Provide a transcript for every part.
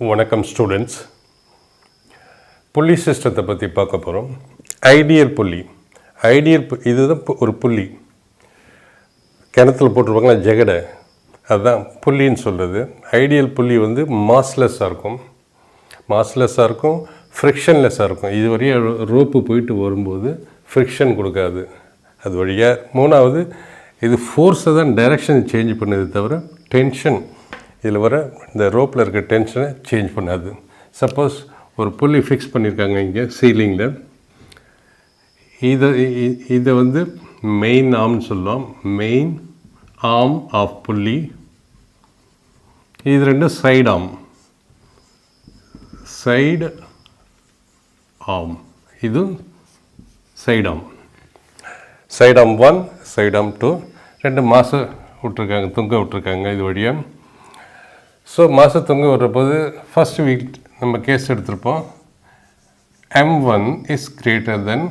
வணக்கம் ஸ்டூடெண்ட்ஸ். புள்ளி சிஸ்டத்தை பற்றி பார்க்க போகிறோம். ஐடியல் புள்ளி, இதுதான் ஒரு புள்ளி. கிணத்துல போட்டிருப்பாங்களா ஜெகடை, அதுதான் புள்ளின்னு சொல்கிறது. ஐடியல் புள்ளி வந்து மாஸ்லெஸ்ஸாக இருக்கும், ஃப்ரிக்ஷன்லெஸ்ஸாக இருக்கும். இது வழியாக ரோப்பு போயிட்டு வரும்போது ஃப்ரிக்ஷன் கொடுக்காது அது வழியாக. மூணாவது, இது ஃபோர்ஸை தான் டைரெக்ஷன் சேஞ்ச் பண்ணுது தவிர டென்ஷன், இதில் வர இந்த ரோப்பில் இருக்க டென்ஷனை சேஞ்ச் பண்ணாது. சப்போஸ் ஒரு புள்ளி ஃபிக்ஸ் பண்ணியிருக்காங்க இங்கே சீலிங்கில், இதை வந்து மெயின் ஆர்ம்னு சொல்லலாம். மெயின் ஆர்ம் ஆஃப் புள்ளி. இது ரெண்டும் சைடு ஆர்ம், சைடு ஆர்ம். இது side arm. Side arm 1, side arm 2. ரெண்டு மாதம் விட்ருக்காங்க, தொங்க விட்ருக்காங்க இது வழியாக. ஸோ மாதம் தொங்க விடுறபோது ஃபஸ்ட் வீக் நம்ம கேஸ் எடுத்திருப்போம். M1 is greater than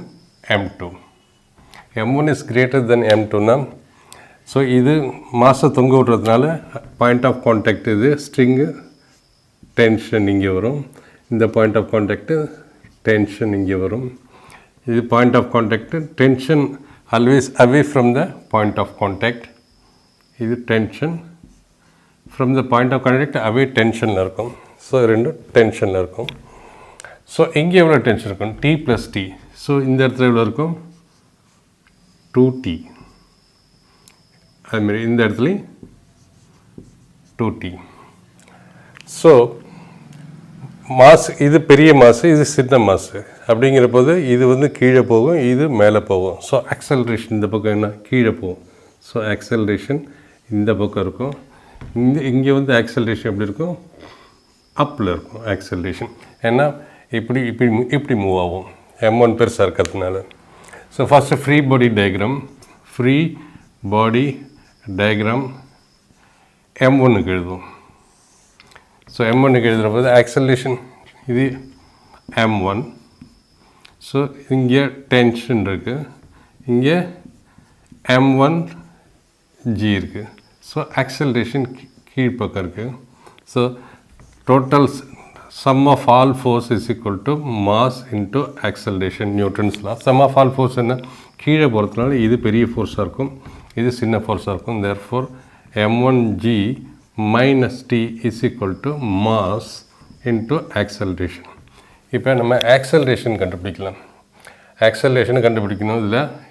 M2. M1 is greater than M2னா, ஸோ இது மாதம் தொங்க விடுறதுனால பாயிண்ட் ஆஃப் கான்டாக்ட் இது ஸ்ட்ரிங்கு டென்ஷன் இங்கே வரும். இந்த பாயிண்ட் ஆஃப் கான்டாக்டு டென்ஷன் இங்கே வரும். இது point of contact tension always away from the point of contact. இது tension from the point of contact away டென்ஷனில் இருக்கும். ஸோ ரெண்டும் டென்ஷனில் இருக்கும். ஸோ இங்கே எவ்வளோ டென்ஷன் இருக்கும்? T + T. ஸோ இந்த இடத்துல எவ்வளோ இருக்கும்? 2T. அதுமாரி இந்த இடத்துலையும் 2T. ஸோ மாஸ், இது பெரிய மாசு, இது சின்ன மாசு. அப்படிங்கிற போது இது வந்து கீழே போகும், இது மேலே போகும். ஸோ ஆக்சலரேஷன் இந்த பக்கம் என்ன கீழே போகும். ஸோ ஆக்சலரேஷன் இந்த பக்கம் இருக்கும். இங்கே வந்து ஆக்சலரேஷன் எப்படி இருக்கும்? அப்பில் இருக்கும் ஆக்சலரேஷன். ஏன்னா இப்படி மூவ் ஆகும், M1 பெருசாக இருக்கிறதுனால. So first free body diagram M1க்கு எழுதுவோம். ஸோ M1க்கு எழுதுகிற போது ஆக்சலரேஷன் இது M1. ஸோ இங்கே டென்ஷன் இருக்குது, இங்கே M1G இருக்குது. ஸோ ஆக்சலரேஷன் கீழ்ப்பக்கம் இருக்குது. So total sum of all force is equal to mass into acceleration. நியூட்டன்ஸ்லாம் சம் ஆஃப் ஆல் ஃபோர்ஸ் என்ன? கீழே போகிறதுனால இது பெரிய ஃபோர்ஸாக இருக்கும், இது சின்ன ஃபோர்ஸாக இருக்கும். Therefore M1G - T is equal to mass into acceleration. இப்போ நம்ம ஆக்சலரேஷன் கண்டுபிடிக்கலாம். ஆக்சலரேஷனை கண்டுபிடிக்கணும்.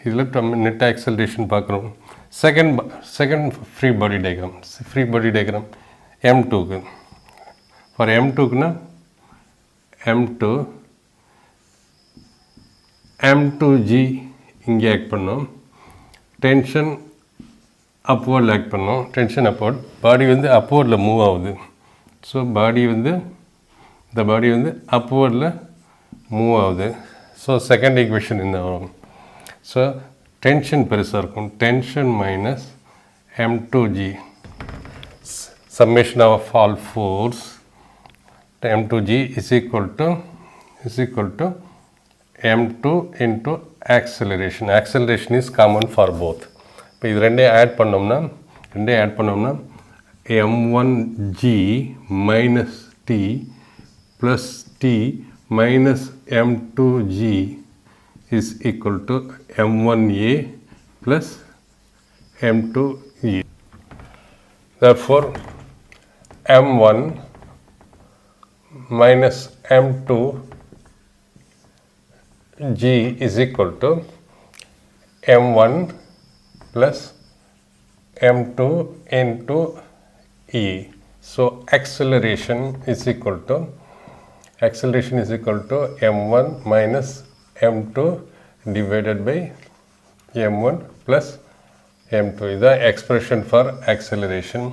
இதில் நெட் ஆக்சலரேஷன் பார்க்குறோம். செகண்ட் ஃப்ரீ பாடி டயக்ராம் M2க்கு. ஃபார் M2க்குன்னா M2G இங்கே ஆக்ட் பண்ணோம். டென்ஷன் அப்வர்டில் ஆக்ட் பண்ணோம். டென்ஷன் அப்வர்ட், பாடி வந்து அப்வர்டில் மூவ் ஆகுது. ஸோ இந்த பாடி வந்து அப்வர்டில் மூவ் ஆகுது. ஸோ செகண்ட் ஈக்குவேஷன் என்ன வரும்? ஸோ டென்ஷன் பெருசாக இருக்கும். Tension minus M2G, summation of all force M2G is equal to M2 into acceleration. Acceleration is common for both. இப்போ இது ரெண்டையும் ஆட் பண்ணோம்னா M1G - T + T - M2G is equal to M1A plus M2E. Therefore, M1 minus M2G is equal to M1 plus M2 into E. So acceleration is equal to M1 minus M2 divided by M1 plus M2. இதுதான் expression for acceleration.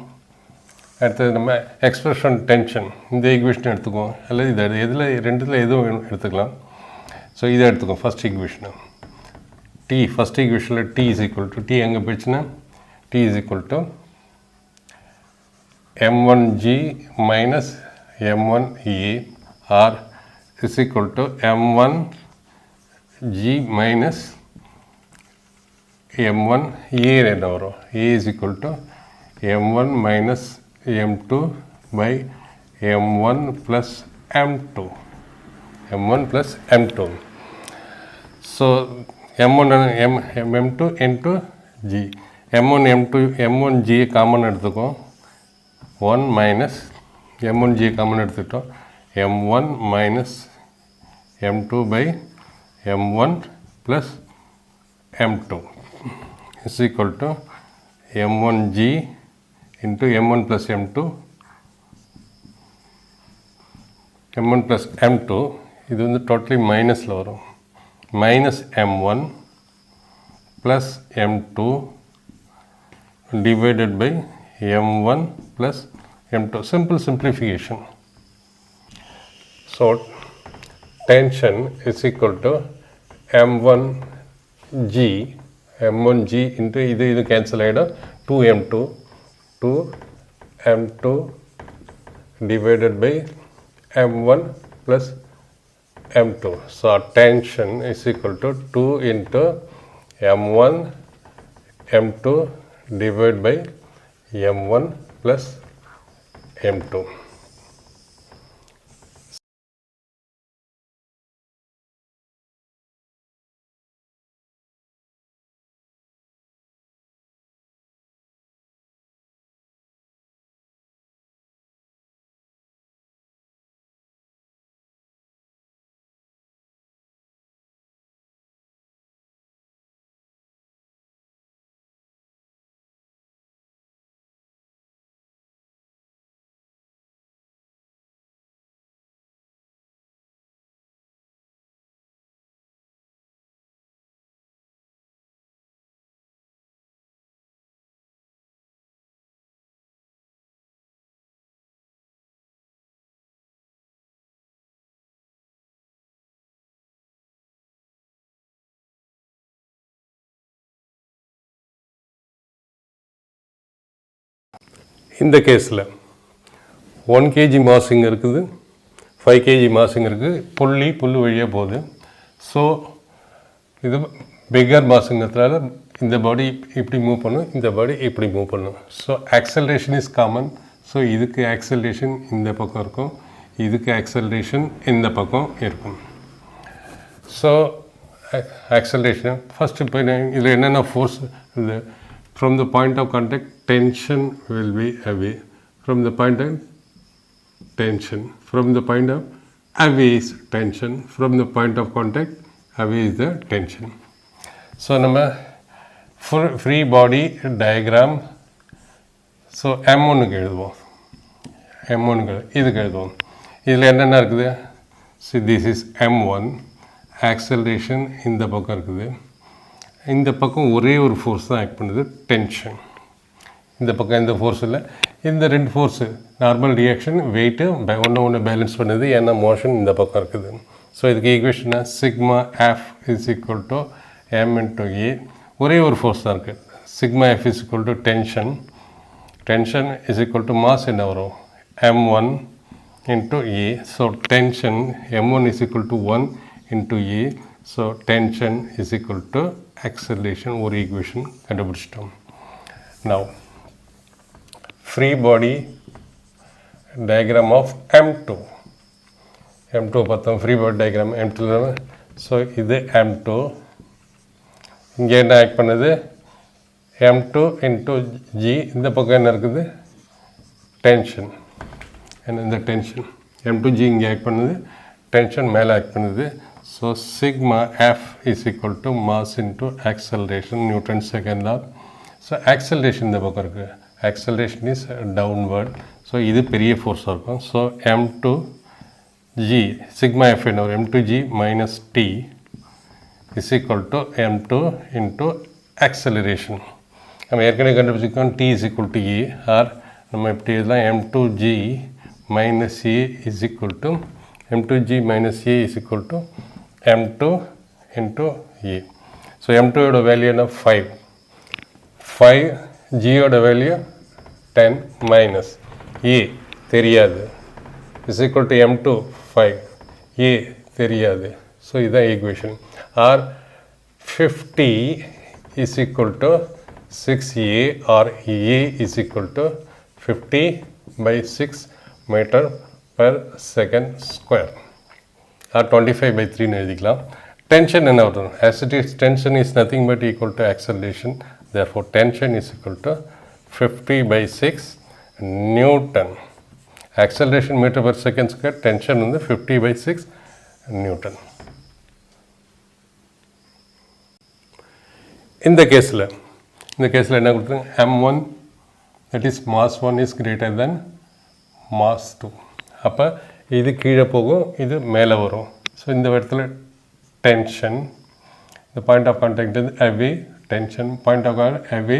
அடுத்தது நம்ம expression tension, இந்த equation எடுத்துக்குவோம். அல்லது இது ரெண்டுத்தில் எதுவும் எடுத்துக்கலாம். So இதை எடுத்துக்குவோம். ஃபஸ்ட் ஈக்குவேஷனு ஃபஸ்ட் ஈக்குவேஷனில் T is equal to, T எங்கே போயிடுச்சுன்னா T is equal to M1G minus M1E or is equal to M1G minus M1 A என்ன வரும்? A is equal to M1 minus M2 by m1 plus m2, m1 plus m2. So m1 and m2 into g, m1 m2 m1 g common எடுத்துக்கும், 1 minus m1 g common எடுத்துட்டோம், m1 minus m2 by m1 plus m2 is equal to m1g into m1 plus m2, m1 plus m2, இது வந்து totally மைனஸில் வரும், minus m1 plus m2 divided by m1 plus m2, simple simplification. So tension is equal to m1g into இது cancel ஆகிடும், 2m2 divided by m1 plus m2. So tension is equal to 2 into m1 m2 divided by m1 plus m2. இந்த கேஸில் 1 kg mass இங்கே இருக்குது, 5 kg mass இங்கே இருக்குது, புல் வழியாக போகுது. ஸோ இது பிக்கர் மாஸுங்கிறதுனால இந்த பாடி இப்படி மூவ் பண்ணும், இந்த பாடி இப்படி மூவ் பண்ணும். So acceleration is common. So இதுக்கு ஆக்சலரேஷன் இந்த பக்கம் இருக்கும், இதுக்கு ஆக்சலரேஷன் இந்த பக்கம் இருக்கும். ஸோ ஆக்சலரேஷன் ஃபஸ்ட்டு இப்போ இதில் என்னென்ன ஃபோர்ஸ், இது from the point of contact tension will be away, from the point of tension, from the point of away is tension, from the point of contact away is the tension. So நம்ம free body diagram, so m1க்கு எழுதுவோம், m1க்கு இதுக்கு எழுதுவோம். இதில் என்னென்ன இருக்குது, see this is m1, acceleration இந்த பக்கம் இருக்குது, இந்த பக்கம் ஒரே ஒரு ஃபோர்ஸ் தான் ஆக்ட் பண்ணுது, டென்ஷன். இந்த பக்கம் எந்த ஃபோர்ஸ் இல்லை, இந்த ரெண்டு ஃபோர்ஸு நார்மல் ரியாக்ஷன் வெயிட்டு ஒன்று பேலன்ஸ் பண்ணுது, ஏன்னா மோஷன் இந்த பக்கம் இருக்குது. ஸோ இதுக்கு ஈக்குவேஷனை sigma F is equal to M into A, ஒரே ஒரு ஃபோர்ஸ் தான் இருக்குது. Sigma F is equal to tension is equal to mass என்ன வரும், m1 into A. So tension m1 is equal to 1 into A. So tension is equal to acceleration, ஒரு equation கண்டுபிடிச்சிட்டோம். Now free body diagram of m2 பார்த்தோம், free body diagram m2. So இது m2, இங்கே என்ன act பண்ணுது, m2 into G, இந்த பக்கம் என்ன இருக்குது, டென்ஷன். இந்த டென்ஷன் m2G இங்கே ஆக்ட் பண்ணுது, டென்ஷன் மேலே ஆக்ட் பண்ணுது. So sigma F is equal to mass into acceleration, Newton second law. So acceleration இந்த பக்கம் இருக்குது, ஆக்சலரேஷன் இஸ் டவுன்வர்ட். ஸோ இது பெரிய ஃபோர்ஸாக இருக்கும். ஸோ m2G சிக்மா எஃப் என்ன வரும், m2G minus T is equal to m2 into acceleration. நம்ம ஏற்கனவே கண்டுபிடிச்சிருக்கோம், T இஸ் ஈக்குவல் டு E, ஆர் நம்ம எப்படி இதெல்லாம் m2G minus A is equal to m2G minus A is equal to m2 into A. So m2 ஓட value என்ன, 5, G ஓட வேல்யூ 10 minus A தெரியாது is equal to m2 5, A தெரியாது. So இதுதான் equation. Or 50 is equal to 6A, or A is equal to 50 by 6 metre per second square. 25/3 எழுதிக்கலாம். Tension என்ன வரும்? as it is tension is nothing but equal to acceleration, therefore tension is equal to 50/6 Newton. acceleration meter per second square, tension வந்து 50/6 Newton. இந்த கேஸில் என்ன கொடுத்துருங்க? m1 that is mass 1 is greater than mass 2. அப்போ இது கீழே போகும், இது மேலே வரும். ஸோ இந்த இடத்துல tension, the point of contact is away, tension, point of contact away,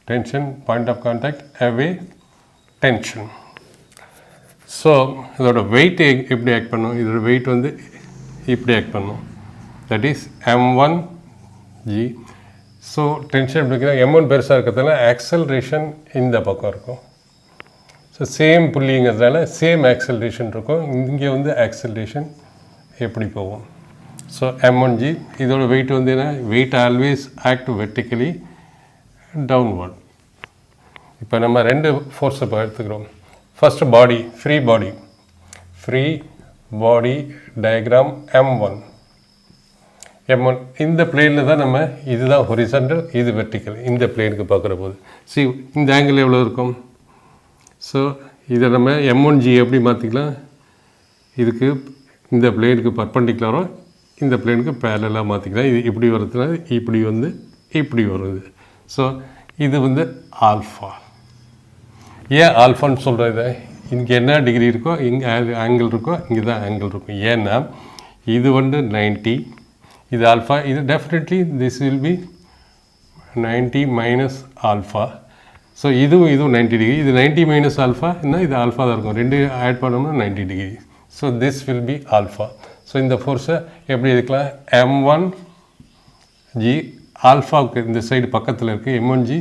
tension, point of contact away, tension. So இதோட வெயிட் எப்படி ஆக்ட் பண்ணும்? இதோட வெயிட் வந்து இப்படி ஆக்ட் பண்ணும். That is m1g. So tension எப்படி இருக்குன்னா m1 பெருசாக இருக்கிறதுனால ஆக்சலரேஷன் இந்த பக்கம் இருக்கும். ஸோ சேம் புள்ளிங்கிறதுனால சேம் ஆக்சலரேஷன் இருக்கும். இங்கே வந்து ஆக்சலரேஷன் எப்படி போகும்? ஸோ m1g இதோட வெயிட் வந்து என்ன? Weight always act vertically downward. இப்போ நம்ம ரெண்டு ஃபோர்ஸை எடுத்துக்கிறோம். First body, free body diagram m1. இந்த பிளேனில் தான் நம்ம இதுதான் ஹொரிசாண்டல், இது வெர்டிக்கல். இந்த பிளேனுக்கு பார்க்குற போது இந்த ஆங்கிள் எவ்வளோ இருக்கும்? ஸோ இதை நம்ம m1g எப்படி மாற்றிக்கலாம்? இதுக்கு இந்த பிளேனுக்கு பர்பண்டிகுலராக இந்த பிளேனுக்கு பேரலாக மாற்றிக்கலாம். இது இப்படி வரதுனால இப்படி வந்து இப்படி வருது. ஸோ இது வந்து ஆல்ஃபா. ஏன் ஆல்ஃபான்னு சொல்கிறது? இங்கே என்ன டிகிரி இருக்கோ இங்கே ஆங்கிள் இருக்கோ இங்கே தான் ஆங்கிள் இருக்கும். ஏன்னா இது வந்து 90, இது ஆல்ஃபா. இது definitely this will B 90 minus alpha. So இதுவும் 90 டிகிரி. இது 90 மைனஸ் ஆல்ஃபா என்ன? இது ஆல்ஃபா தான் இருக்கும். ரெண்டு ஆட் பண்ணோம்னா 90 degree. So this will B alpha. So இந்த ஃபோர்ஸை எப்படி எடுக்கலாம்? m1g ஆல்ஃபாவுக்கு இந்த சைடு பக்கத்தில் இருக்குது, m1g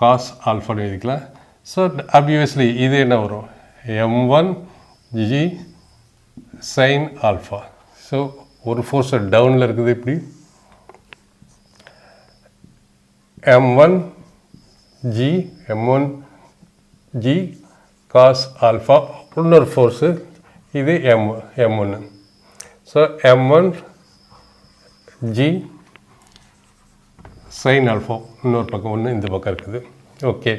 காஸ் ஆல்ஃபான்னு எழுதிக்கலாம். ஸோ ஆப்வியஸ்லி இது என்ன வரும்? m1g sine alpha. ஸோ ஒரு ஃபோர்ஸ் டவுனில் இருக்குது இப்படி m1g காஸ் ஆல்ஃபா. இன்னொரு ஃபோர்ஸு இது m1. So m1g sine alpha இன்னொரு பக்கம் ஒன்று இந்த பக்கம் இருக்குது. ஓகே,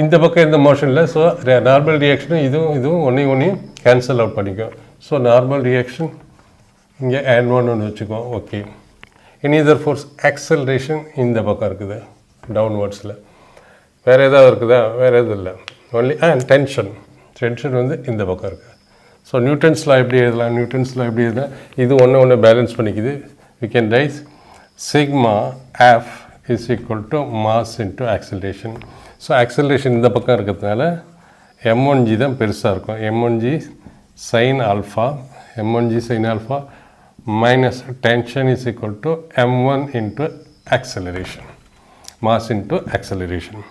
இந்த பக்கம் எந்த மோஷன் இல்லை. ஸோ நார்மல் ரியாக்ஷனும் இதுவும் ஒன்றையும் கேன்சல் அவுட் பண்ணிக்கும். ஸோ நார்மல் ரியாக்ஷன் இங்கே n1 ஒன்று வச்சுக்கோம். Okay, any other force acceleration இந்த பக்கம் இருக்குது டவுன்வர்ட்ஸில். வேறு ஏதாவது இருக்குதா? வேறு எதுவும் இல்லை. ஒன்லி டென்ஷன் வந்து இந்த பக்கம் இருக்குது. ஸோ நியூட்டன்ஸில் எப்படி எழுதலாம்? இது ஒன்று பேலன்ஸ் பண்ணிக்குது. We can write sigma f is equal to mass into acceleration. So acceleration இந்த பக்கம் இருக்கிறதுனால m1g தான் பெருசாக இருக்கும். m1g sine alpha minus tension is equal to m1 into acceleration, mass into acceleration.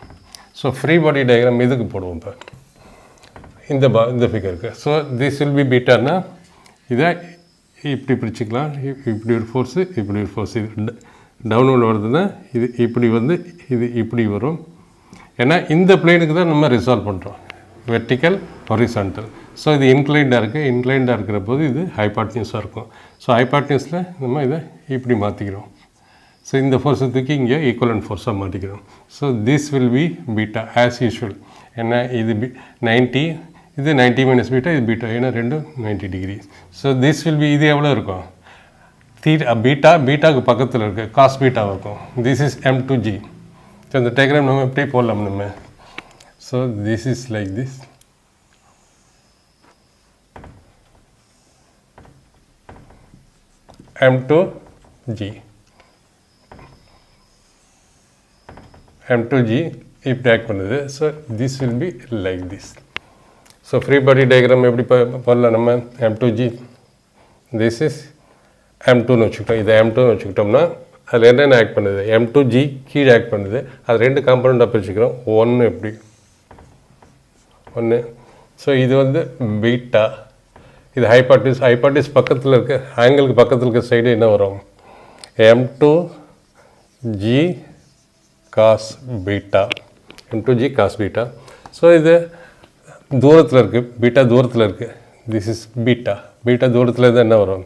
So free body diagram இதுக்கு போடுவோம். இப்போ இந்த ஃபிகருக்கு. ஸோ திஸ் வில் பி பீட்டானா இதை இப்படி பிடிச்சிக்கலாம். இப்படி ஒரு ஃபோர்ஸு, இப்படி ஒரு ஃபோர்ஸ். இது டவுன்வர்ட் வருதுன்னா இது இப்படி வந்து இது இப்படி வரும். ஏன்னா இந்த பிளேனுக்கு தான் நம்ம ரிசால்வ் பண்ணுறோம், வெர்டிக்கல் ஹொரிசாண்டல். ஸோ இது இன்க்ளைண்டாக இருக்கிற போது இது ஹைபாட்னியூஸாக இருக்கும். ஸோ ஹைபாட்னியூஸில் நம்ம இதை இப்படி மாற்றிக்கிறோம். ஸோ இந்த ஃபோர்ஸை தூக்கி இங்கே ஈக்குவலன்ட் ஃபோர்ஸாக மாற்றிக்கிறோம். So this will be beta as usual. ஏன்னா இது 90, இது 90 மைனஸ் பீட்டா, இது பீட்டா. ஏன்னா ரெண்டும் 90 degree. So this will B, இது எவ்வளோ இருக்கும்? பீட்டாவுக்கு பக்கத்தில் இருக்குது, காஸ் பீட்டாக இருக்கும். This is m2g. ஸோ இந்த டயக்ராம் நம்ம எப்படி போடலாம் நம்ம? So this is like this. m2g இப்படி ஆக்ட் பண்ணுது. So this will be like this. So free body diagram எப்படி பண்ணலாம் நம்ம? m2g, திஸ் இஸ் m2ன்னு வச்சுக்கிட்டோம். இதை m2ன்னு வச்சுக்கிட்டோம்னா அதில் என்னென்ன ஆக்ட் பண்ணுது? m2g கீழே ஆக்ட் பண்ணுது. அது ரெண்டு காம்பனண்ட்டாக பிரிச்சுக்கிறோம். ஒன்று எப்படி ஒன்று. ஸோ இது வந்து பீட்டா, இது ஹைபாட்டிஸ் பக்கத்தில் இருக்க ஆங்கிளுக்கு பக்கத்தில் இருக்க சைடு என்ன வரும்? m2g cos beta. ஸோ இது தூரத்தில் இருக்குது, பீட்டா தூரத்தில் இருக்குது. This is beta. பீட்டா தூரத்தில் இருந்தால் என்ன வரும்?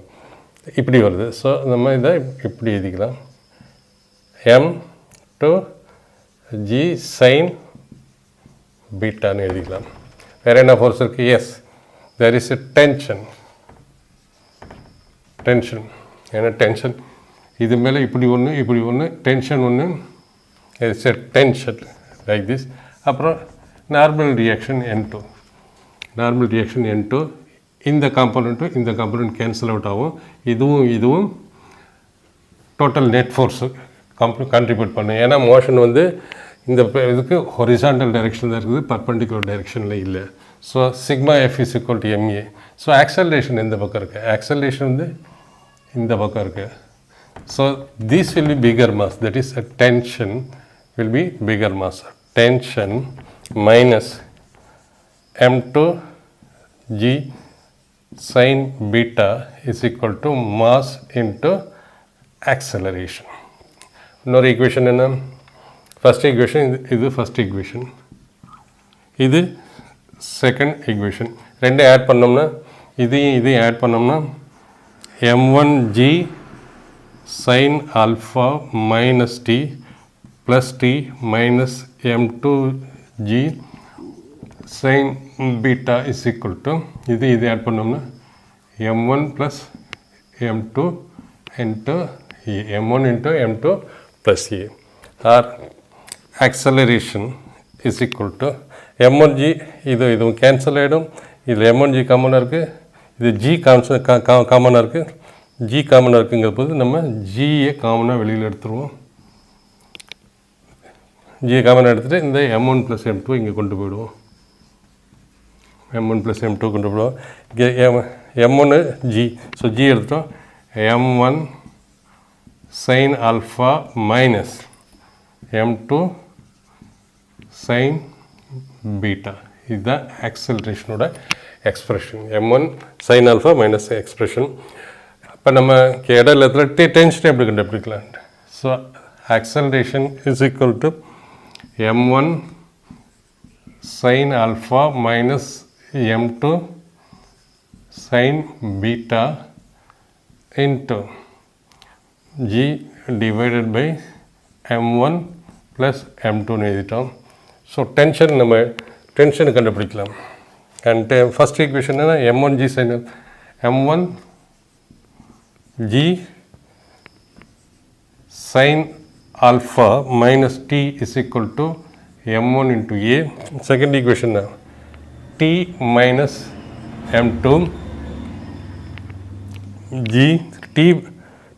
இப்படி வருது. ஸோ நம்ம இதை இப்படி எழுதிக்கலாம். எம் டு ஜி சைன் பீட்டான்னு எழுதிக்கலாம். வேறு என்ன ஃபோர்ஸ் இருக்குது? Yes, there is a tension. ஏன்னா டென்ஷன் இது மேலே இப்படி ஒன்று டென்ஷன் ஒன்று, it's a tension like this. அப்புறம் normal reaction N2. Normal reaction N2. இந்த காம்பனண்ட்டும் கேன்சல் அவுட் ஆகும். இதுவும் டோட்டல் நெட் ஃபோர்ஸு கான்ட்ரிபியூட் பண்ணும். ஏன்னா மோஷன் வந்து இந்த இதுக்கு ஹொரிசாண்டல் டைரெக்ஷன் தான் இருக்குது, பர்பெண்டிகுலர் டைரெக்ஷனில் இல்லை. So sigma F is equal to MA. So acceleration இந்த பக்கம் இருக்குது, ஆக்சலரேஷன் வந்து இந்த பக்கம் இருக்குது. So this will B figure mass, that is a tension will be figure mass. Tension minus m2 g sin beta is equal to mass into acceleration. இன்னொரு equation என்ன? First equation இது ஃபஸ்ட் ஈக்குவேஷன், இது second equation. ரெண்டும் add பண்ணோம்னா இதையும் add பண்ணோம்னா m1g sin alpha minus t plus t minus m2g sin beta is equal to இது add பண்ணோம்னா m1 plus m2 into e, m1 into m2 plus e, or acceleration is equal to m1g. இதுவும் cancel ஆகிடும். இதில் m1g காமனாக இருக்குது, இது g காமனாக இருக்குது. g காமனாக இருக்குங்கிற போது நம்ம ஜியை காமனாக வெளியில் எடுத்துருவோம். ஜியை காமனாக எடுத்துகிட்டு இந்த m1 plus m2 இங்கே கொண்டு போயிடுவோம். m1 plus m2 கொண்டு போயிடுவோம். இங்கே m1 g, ஸோ g எடுத்துட்டோம். m1 sin alpha minus m2 sin beta, இதுதான் ஆக்சலரேஷனோட expression. m1 sin alpha minus expression. இப்போ நம்ம இடையில டென்ஷன் எப்படி கண்டுபிடிக்கலாம்? So acceleration is equal to m1 sin alpha minus m2 sin beta into g divided by m1 plus m2 எழுதிட்டோம். So நம்ம tension கண்டுபிடிக்கலாம். அண்ட் ஃபஸ்ட் ஈக்குவேஷன் என்ன? m1g sin m1 g sin alpha minus t is equal to m1 into a. Second equation t minus m2 g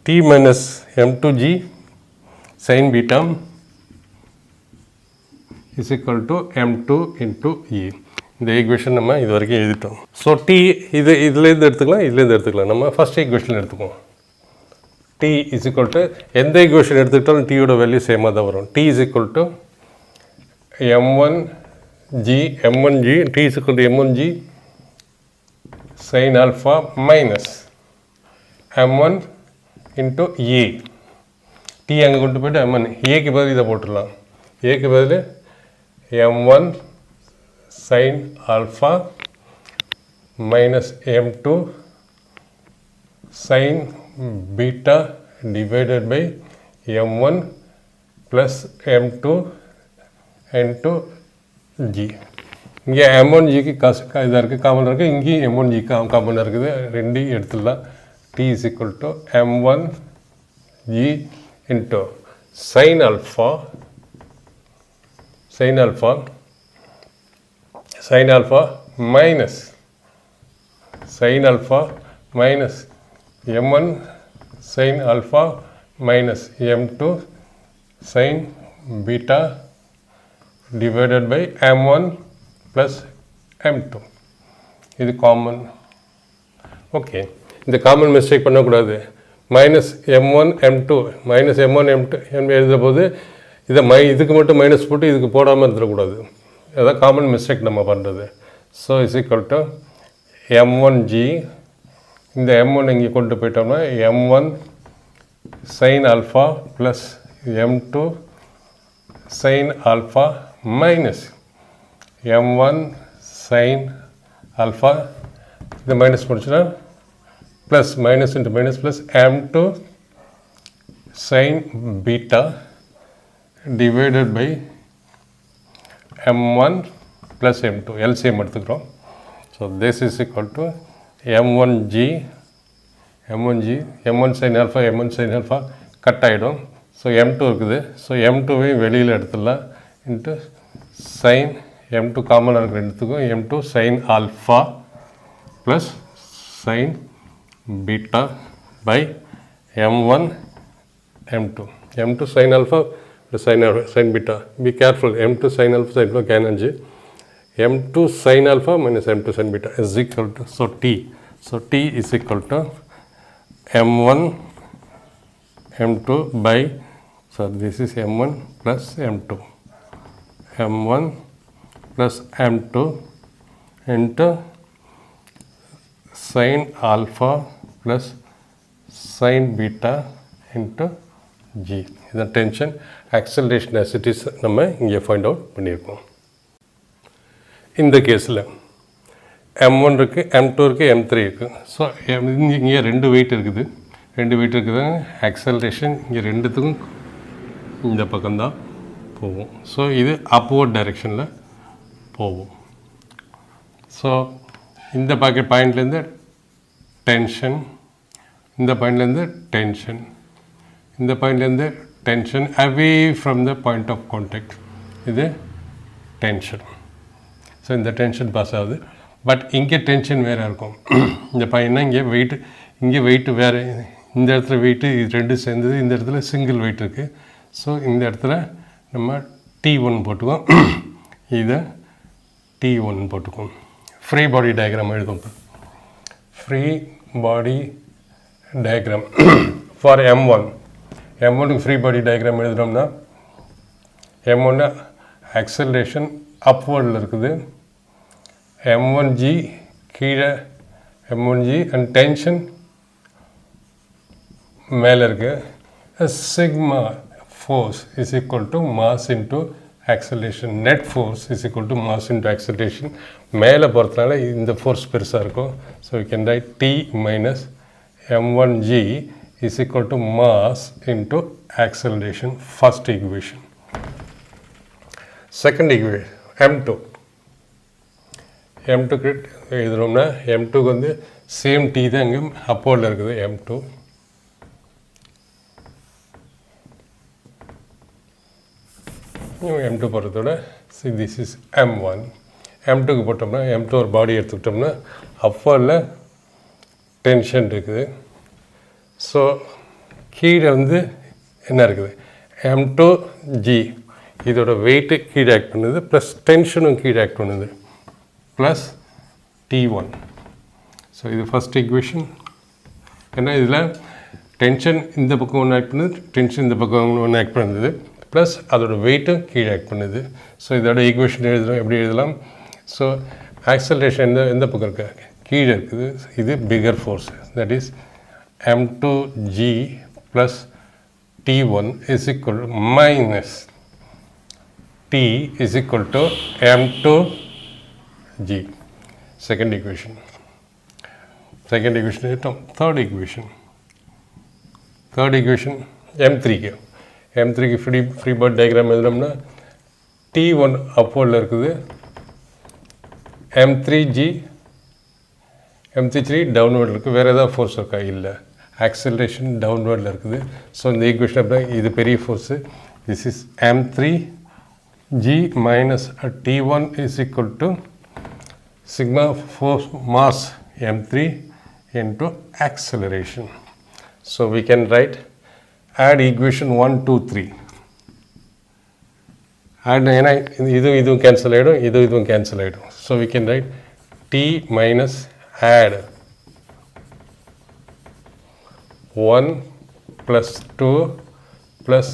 t minus m2 g sin beta is equal to m2 into e. இந்த equation நம்ம இது வரைக்கும் எழுதிட்டோம். So T இதுலேருந்து எடுத்துக்கலாம். நம்ம first equation எடுத்துக்குவோம். T is equal to எந்த ஈக்குவேஷன் எடுத்துக்கிட்டாலும் டீயோட வேல்யூ சேமாக தான் வரும். T is equal to m1g T is equal to m1g sin alpha minus m1 into a. T அங்கே கொண்டு போய்ட்டு m1, ஏக்கு பதில் இதை போட்டுடலாம். ஏக்கு பதில் m1 sin alpha minus m2 sin beta divided by m1 plus m2 into g. இங்கே m1gக்கு இதாக இருக்குது, காமனாக இருக்குது. இங்கேயும் m1g காமனாக இருக்குது. ரெண்டையும் எடுத்துடலாம். t is equal to m1g into sin alpha minus m1 sin alpha minus m2 sin beta divided by m1 plus m2. இது காமன். ஓகே, இந்த காமன் மிஸ்டேக் பண்ணக்கூடாது. மைனஸ் m1 m2 எழுத போது இதை இதுக்கு மட்டும் மைனஸ் போட்டு இதுக்கு போடாமல் இருந்துடக்கூடாது. அதான் காமன் மிஸ்டேக் நம்ம பண்ணுறது. So is equal to m1g, இந்த m1 இங்கே கொண்டு போயிட்டோம்னா m1 sin alpha plus m2 sin alpha minus m1 sin alpha இந்த மைனஸ் முடிச்சுன்னா plus minus into minus plus m2 sin beta divided by m1 plus m2 LCM எடுத்துக்கிறோம். So this is equal to m1g m1 sin alpha m1 sin alpha cut ஆகிடும். So m2 இருக்குது. So m2வையும் வெளியில் எடுத்துடலாம் into sine m2 காமனாக இருக்கிற எடுத்துக்கும் m2 sin alpha plus sin beta by m1 m2 sin alpha plus sin beta. Be careful, m2 sin alpha sin beta canon g. m2 sin alpha minus m2 sin beta is equal to, so t is equal to m1 m2 by, so this is m1 plus m2 plus m2 into sin alpha plus sin beta into g. இந்த tension acceleration as it is நம்ம இங்கே find out பண்ணியிருக்கோம். இந்த கேஸில் m1 இருக்குது, m2 இருக்குது, m3 இருக்குது. So இங்கே ரெண்டு வெயிட் இருக்குது. ஆக்சலரேஷன் இங்கே ரெண்டுத்துக்கும் இந்த பக்கம்தான் போகும். ஸோ இது அப்வர்ட் டைரெக்ஷனில் போகும். ஸோ இந்த பாயிண்ட்லேருந்து டென்ஷன், இந்த பாயிண்ட்லேருந்து டென்ஷன், இந்த பாயிண்ட்லேருந்து tension away from the point of contact, இது டென்ஷன். ஸோ இந்த டென்ஷன் பாஸ் ஆகுது. பட் இங்கே டென்ஷன் வேறு இருக்கும். இந்த பையனா இங்கே வெயிட்டு வேறு, இந்த இடத்துல வெயிட்டு இது ரெண்டு சேர்ந்தது, இந்த இடத்துல சிங்கிள் வெயிட் இருக்குது. ஸோ இந்த இடத்துல நம்ம T1 போட்டுக்குவோம், இதை T1 போட்டுக்குவோம். ஃப்ரீ பாடி டயக்ராம் எழுதும். ஃப்ரீ பாடி டயக்ராம் ஃபார் m1க்கு ஃப்ரீ பாடி டயக்ராம் எழுதுனோம்னா m1 ஆக்சலரேஷன் அப்வர்டில் இருக்குது, m1g கீழே m1g அண்ட் டென்ஷன் மேலே இருக்குது. Sigma force is equal to mass into acceleration. Net force is equal to mass into acceleration. மேலே போகிறதுனால இந்த ஃபோர்ஸ் பெருசாக இருக்கும். So we can write T minus m1g is equal to mass into acceleration. First equation. Second equation m2 எழுதுறோம்னா m2க்கு வந்து same T தான் இங்கே அப்போர்டில் இருக்குது. m2 போடுறதோட this is m1. m2க்கு போட்டோம்னா m2 ஒரு பாடி எடுத்துக்கிட்டோம்னா அப்போர்டில் டென்ஷன் இருக்குது. ஸோ கீழே வந்து என்ன இருக்குது, m2g இதோட வெயிட்டு கீழே ஆக்ட் பண்ணுது, ப்ளஸ் டென்ஷனும் கீழே ஆக்ட் பண்ணுது, ப்ளஸ் T1. ஸோ இது ஃபஸ்ட் ஈக்குவேஷன். ஏன்னா இதில் டென்ஷன் இந்த பக்கம் ஒன்று ஆக்ட் பண்ணுது, டென்ஷன் இந்த பக்கம் ஒன்று ஆக்ட் பண்ணுது, ப்ளஸ் அதோட வெயிட்டும் கீழே ஆக்ட் பண்ணுது. ஸோ இதோட ஈக்குவேஷன் எழுதுகிறோம். எப்படி எழுதலாம்? ஸோ ஆக்சலரேஷன் எந்த பக்கம் இருக்கா, கீழே இருக்குது. இது bigger force, that is m2g plus T1 is equal to minus T is equal to m2g. Second equation. Third equation m3க்கு ஃப்ரீ பாடி டயக்ராம் எழுதுனோம்னா T1 அப்போர்டில் இருக்குது, m3 டவுன்வர்டில் இருக்குது. வேறு ஏதாவது ஃபோர்ஸ் இருக்கா? இல்லை, ஆக்சலரேஷன் டவுன்வர்டில் இருக்குது. ஸோ இந்த ஈக்குவேஷன் அப்படின்னா இது பெரிய force. This is m3g minus T1 is equal to sigma force mass m3 into acceleration. So we can write, add equation 1, 2, 3. add ஏன்னா இதுவும் கேன்சல் ஆகிடும், இதுவும் கேன்சல் ஆகிடும். So we can write T minus add 1 plus 2 plus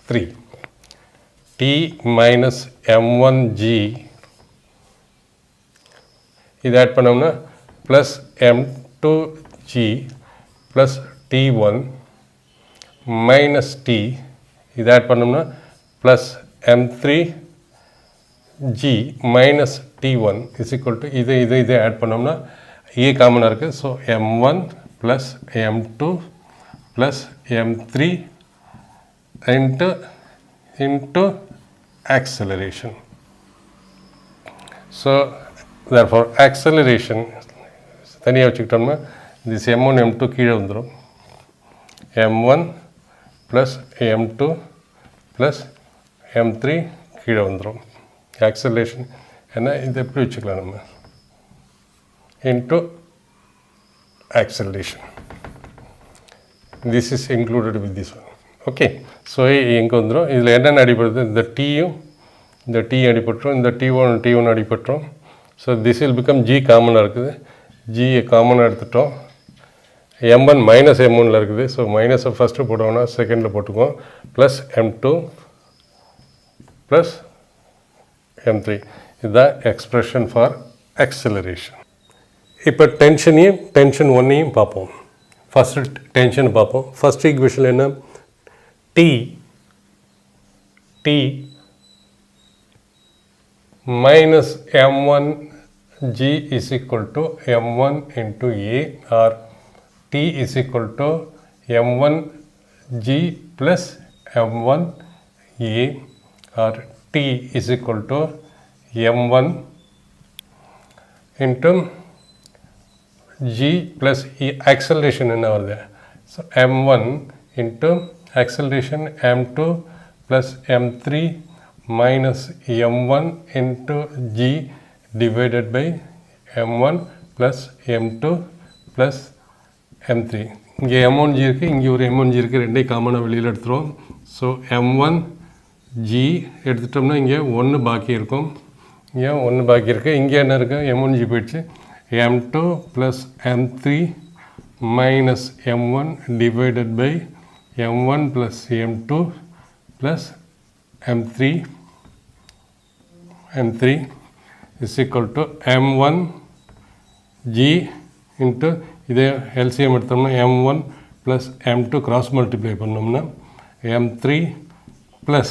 3. T minus m1g இது add பண்ணோம்னா plus m2g plus T1 minus T இது add பண்ணோம்னா plus m3 G minus T1 is equal to இதை ஆட் பண்ணோம்னா ஏ காமனாக இருக்குது. So M1 plus M2 plus M3 into acceleration. So therefore acceleration தனியாக வச்சுக்கிட்டோம்னா this M1 M2 கீழே வந்துடும். M1 plus M2 plus M3 கீழே வந்துடும். ஆக்சலேஷன் ஏன்னா இது எப்படி வச்சுக்கலாம் நம்ம into acceleration. This is included with this one. Okay, so எங்கே வந்துடும், இதில் என்னென்ன அடிப்படுது, இந்த டீயும் இந்த டி அடிப்பட்டுரும், இந்த T1 அடிப்பட்டுரும். So this will become G காமனாக இருக்குது. ஜியை காமனாக எடுத்துட்டோம். M1 மைனஸ் M1ல் இருக்குது. ஸோ மைனஸை ஃபஸ்ட்டு போட்டோம்னா செகண்டில் போட்டுக்குவோம். Plus M2 plus M3. இதுதான் எக்ஸ்ப்ரெஷன் ஃபார் ஆக்சலரேஷன். இப்போ டென்ஷன் ஒன்னையும் பார்ப்போம். ஃபஸ்ட்டு டென்ஷன் பார்ப்போம். ஃபஸ்ட் ஈக்குவேஷன் என்ன, T minus M1G is equal to M1 into A, or T is equal to M1G plus M1A, or T is equal to M1 into G plus E. Acceleration என்ன வருது, so M1 into acceleration M2 plus M3 minus M1 into G divided by M1 plus M2 plus M3. இங்கே M1G இருக்குது, இங்கே ஒரு M1G இருக்குது, ரெண்டே காமனாக வெளியில் எடுத்துகிறோம். ஸோ M1G எடுத்துட்டோம்னா இங்கே 1 பாக்கி இருக்கும். இங்கே 1 பாக்கி இருக்குது. இங்கே என்ன இருக்குது, M1G போயிடுச்சு. M2 plus M3 minus M1 divided by M1 plus M2 plus M3 is equal to M1G into இதே LCM எடுத்தோம்னா M1 plus M2 cross multiply பண்ணோம்னா M3 plus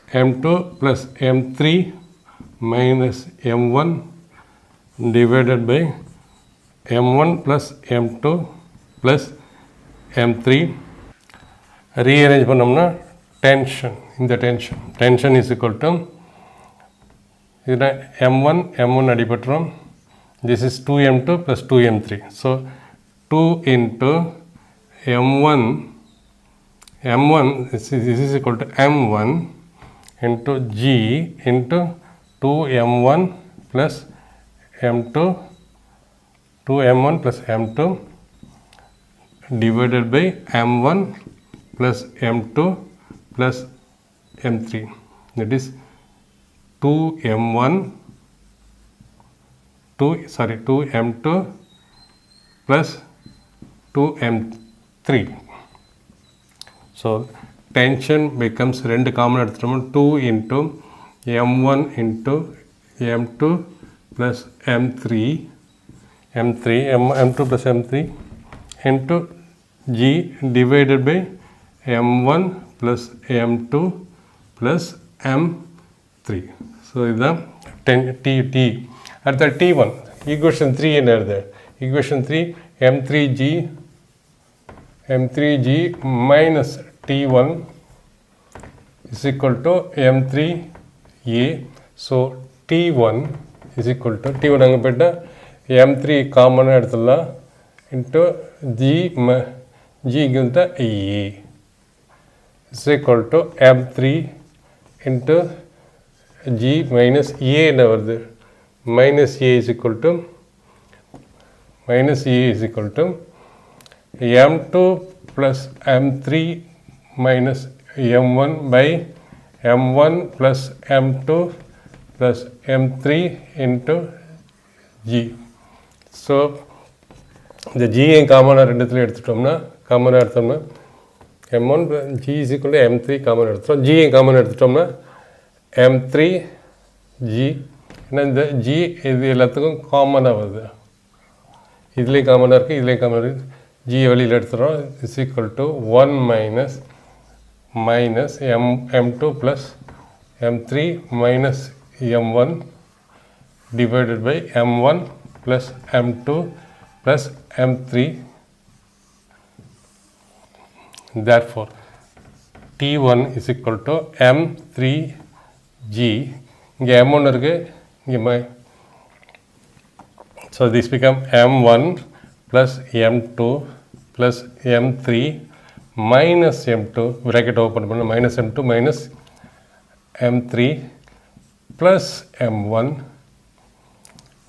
M2 plus M3 minus M1 divided by M1 plus M2 plus M3. rearrange பண்ணோம்னா இந்த tension is equal to இதில் M1 அடிபட்டுரும். this is 2M2 plus 2M3. so 2 into M1 this is equal to M1 into G into 2M1 plus M2 2M1 plus M2 divided by M1 plus M2 plus M3. that is 2M2 plus 2M3. so tension becomes ரெண்டு common எடுத்துட்டோம். 2 into M1 into M2 plus M2 plus M3 into G divided by M1 plus M2 plus M3. so இதுதான் T. அடுத்த T1 equation 3 என்ன இருக்குது, equation 3 M3G minus T1 is equal to M3A. so T1 is equal to T1 அங்கே போய்ட்டால் M3 காமனாக எடுத்துடலாம் into G gives A is equal to M3 into G minus A என்ன வருது, minus A is equal to M2 plus M3 minus M1 by M1 plus M2 plus M3 into G. so இந்த G-ஐ காமனாக ரெண்டுத்துலையும் எடுத்துட்டோம்னா M1 G is equal to M3 common எடுத்துட்டோம். G-ஐ common எடுத்துட்டோம்னா M3G. ஏன்னா இந்த G இது எல்லாத்துக்கும் காமனாக வருது, இதுலேயும் காமனாக இருக்குது, இதுலேயும் காமனாக இருக்குது. G வெளியில் எடுத்துகிறோம். Is equal to 1 minus M2 plus m3 minus m1 divided by m1 plus m2 plus m3. Therefore, T1 is equal to m3g. இங்கே m1 இருக்கு, இங்கே so this become m1 plus m2 plus m3 minus m2 bracket open பண்ண minus m2 minus m3 plus m1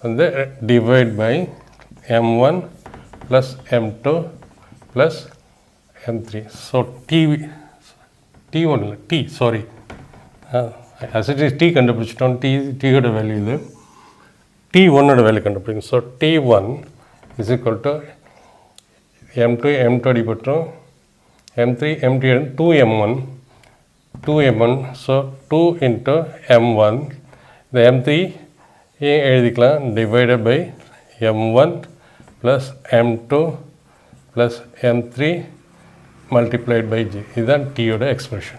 and divide by m1 plus m2 plus m3. So T1 T sorry as it is T கண்டுபிடிச்சிட்டோம். T ஓட value இது, T1 ஓட value கண்டுபிடிக்கும். So T1 is equal to m2 m2 அடிபட்டோம், m3 m3 2m1 so 2 into m1. இந்த m3 ஏன் எழுதிக்கலாம், divided by m1 plus m2 plus m3 multiplied by g. இதுதான் T ஓட எக்ஸ்பிரஷன்.